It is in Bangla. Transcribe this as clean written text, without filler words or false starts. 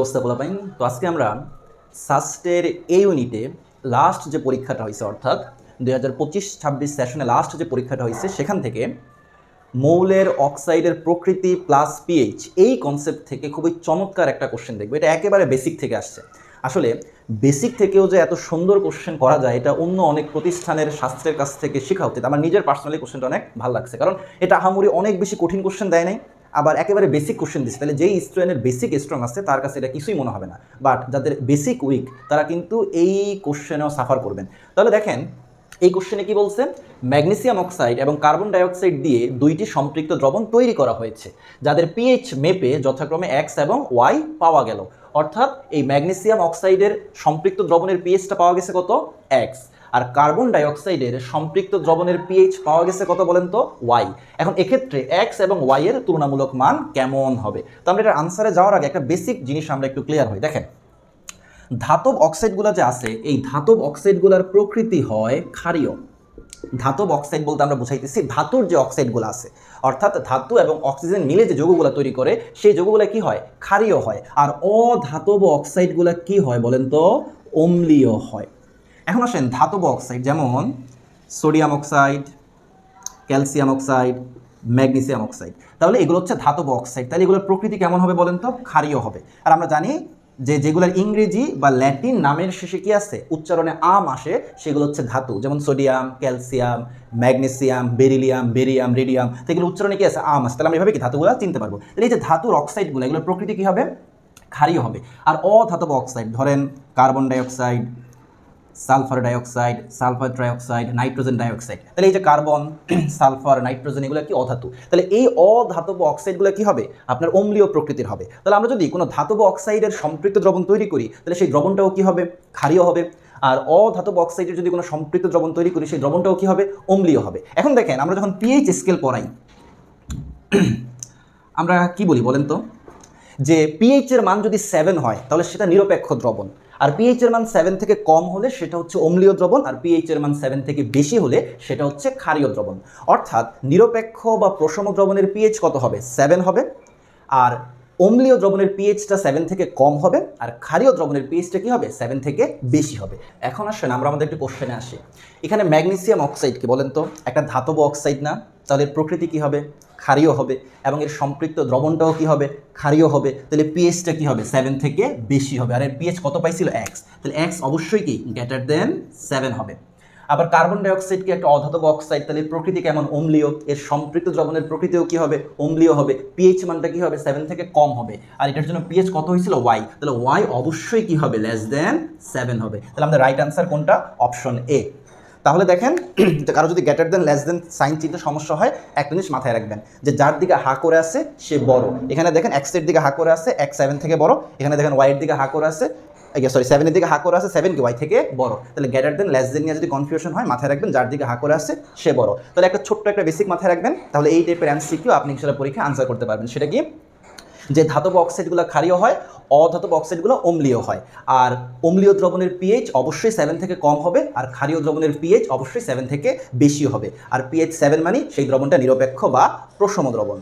অবস্থা পোলাপাইন? তো আজকে আমরা সাস্টের এই ইউনিটে লাস্ট যে পরীক্ষাটা হয়েছে, অর্থাৎ 2025-26 সেশনে লাস্ট যে পরীক্ষাটা হয়েছে সেখান থেকে মৌলের অক্সাইডের প্রকৃতি প্লাস পিএইচ এই কনসেপ্ট থেকে খুবই চমৎকার একটা কোশ্চেন দেখবো। এটা একেবারে বেসিক থেকে আসছে। আসলে বেসিক থেকেও যে এত সুন্দর কোশ্চেন করা যায় এটা অন্য অনেক প্রতিষ্ঠানের শাস্ত্রের কাছ থেকে শেখা উচিত। আমার নিজের পার্সোনালি কোশ্চেনটা অনেক ভালো লাগছে, কারণ এটা আহামরি অনেক বেশি কঠিন কোশ্চেন দেয় নাই, আবার একেবারে বেসিক কোশ্চেন দিচ্ছে। তাহলে যেই স্টুডেন্টের বেসিক স্ট্রং আছে তার কাছে এটা কিছুই মনে হবে না, বাট যাদের বেসিক উইক তারা কিন্তু এই কোশ্চেনেও সাফার করবেন। তাহলে দেখেন এই কোশ্চেনে কি বলছে, ম্যাগনেসিয়াম অক্সাইড এবং কার্বন ডাইঅক্সাইড দিয়ে দুইটি সম্পৃক্ত দ্রবণ তৈরি করা হয়েছে যাদের পিএইচ মেপে যথাক্রমে এক্স এবং ওয়াই পাওয়া গেল। অর্থাৎ এই ম্যাগনেসিয়াম অক্সাইডের সম্পৃক্ত দ্রবণের পিএইচটা পাওয়া গেছে কত, এক্স, আর কার্বন ডাইঅক্সাইডের সম্পৃক্ত দ্রবণের পিএইচ পাওয়া গেছে কত বলেন তো, ওয়াই। এখন এক্ষেত্রে এক্স এবং ওয়াই এর তুলনামূলক মান কেমন হবে? তো আমরা এটার আনসারে যাওয়ার আগে একটা বেসিক জিনিস আমরা একটু ক্লিয়ার হই। দেখেন, ধাতব অক্সাইডগুলো যে আছে এই ধাতব অক্সাইডগুলোর প্রকৃতি হয় ক্ষারীয়। ধাতব অক্সাইড বলতে আমরা বুঝাইতেছি ধাতুর যে অক্সাইডগুলো আছে, অর্থাৎ ধাতু এবং অক্সিজেন মিলে যে যৌগগুলো তৈরি করে সেই যৌগগুলো কি হয়, ক্ষারীয় হয়। আর অধাতব অক্সাইডগুলো কি হয় বলেন তো, অম্লীয় হয়। এখন আসেন ধাতব অক্সাইড যেমন sodium oxide, calcium oxide, magnesium oxide, তাহলে এগুলো হচ্ছে ধাতব অক্সাইড। তাহলে এগুলোর প্রকৃতি কেমন হবে বলেন তো, ক্ষারীয় হবে। আর আমরা জানি যে যেগুলোর ইংরেজি বা ল্যাটিন নামের শেষে কি আছে, উচ্চারণে আম আসে, সেগুলো হচ্ছে ধাতু, যেমন sodium, calcium, magnesium, beryllium, barium, radium, তো এগুলো উচ্চারণে কি আছে, আম আছে। তাহলে আমরা এভাবে কি ধাতুগুলো চিনতে পারবো। তাহলে এই যে ধাতুর অক্সাইডগুলো এগুলোর প্রকৃতি কি হবে, ক্ষারীয় হবে। আর অধাতব অক্সাইড ধরেন carbon dioxide, sulphur dioxide, sulphur trioxide, nitrogen dioxide, তাহলে এই যে কার্বন, সালফার, নাইট্রোজেন এগুলো কি অধাতু। তাহলে এই অধাতব অক্সাইডগুলো কি হবে, আপনার অম্লীয় প্রকৃতির হবে। তাহলে আমরা যদি কোনো ধাতব অক্সাইডের সম্পৃক্ত দ্রবণ তৈরি করি তাহলে সেই দ্রবণটাও কি হবে, ক্ষারীয় হবে। আর অধাতব অক্সাইডের যদি কোনো সম্পৃক্ত দ্রবণ তৈরি করি সেই দ্রবণটাও কি হবে, অম্লীয় হবে। এখন দেখেন আমরা যখন পিএইচ স্কেল পড়াই আমরা কি বলি বলেন তো, যে পিএইচ এর মান যদি 7 হয় তাহলে সেটা নিরপেক্ষ দ্রবণ, আর পিএইচ এর মান 7 থেকে কম হলে সেটা হচ্ছে অম্লীয় দ্রবণ, আর পিএইচ এর মান 7 থেকে বেশি হলে সেটা হচ্ছে ক্ষারীয় দ্রবণ। অর্থাৎ নিরপেক্ষ বা প্রশম দ্রবণের পিএইচ কত হবে, 7 হবে, আর অম্লীয় দ্রবণের পিএইচটা 7 থেকে কম হবে, আর ক্ষারীয় দ্রবণের পিএইচটা কি হবে, 7 থেকে বেশি হবে। এখন আসেন আমরা আমাদের একটি কোশ্চেনে আসি। এখানে ম্যাগনেসিয়াম অক্সাইড কি বলেন তো, একটা ধাতব অক্সাইড না? তাহলে এর প্রকৃতি কি হবে, ক্ষারীয় হবে, এবং এর সম্পৃক্ত দ্রবণটাও কি হবে, ক্ষারীয় হবে। তাহলে পিএইচটা কি হবে, 7 থেকে বেশি হবে। আর এর পিএইচ কত পাইছিল, এক্স, তাহলে এক্স অবশ্যই কি গ্রেটার দেন 7 হবে। আবার কার্বন ডাইঅক্সাইড কি একটা অধাতব অক্সাইড, তাহলে এর প্রকৃতি কেমন, অম্লীয়, এর সম্পৃক্ত দ্রবণের প্রকৃতিও কি হবে, অম্লীয় হবে। পিএইচ মানটা কি হবে, 7 থেকে কম হবে, আর এটার জন্য পিএইচ কত হয়েছিল, ওয়াই, তাহলে ওয়াই অবশ্যই কি হবে, লেস দেন 7 হবে। তাহলে আমাদের রাইট আনসার কোনটা, অপশন এ। তাহলে দেখেন কারো যদি greater than less than sign চিনতে সমস্যা হয়, একটা জিনিস মাথায় রাখবেন যে যার দিকে হা করে আছে সে বড়। এখানে দেখেন এক্স এর দিকে হা করে আছে, এক্স 7 থেকে বড়। এখানে দেখেন ওয়াই এর দিকে হা করে আছে, সরি 7 এর দিকে হা করে আছে, 7 কি ওয়াই থেকে বড়। তাহলে গ্রেটার দেন লেস দেন নিয়ে যদি কনফিউশন হয় মাথায় রাখবেন যার দিকে হা করে আছে সে বড়। তাহলে একটা ছোট্ট একটা বেসিক মাথায় রাখবেন, তাহলে এই টাইপের এমসিকিউ আপনি ইনশাআল্লাহ পরীক্ষায় আনসার করতে পারবেন। সেটা কি, যে ধাতব অক্সাইডগুলো ক্ষারীয় হয়, অধাতব অক্সাইডগুলো অম্লীয় হয়। আর অম্লীয় দ্রবণের পিএইচ অবশ্যই 7 থেকে কম হবে, আর ক্ষারীয় দ্রবণের পিএইচ অবশ্যই 7 থেকে বেশি হবে। আর পিএইচ 7 মানে সেই দ্রবণটা নিরপেক্ষ বা প্রশম দ্রবণ।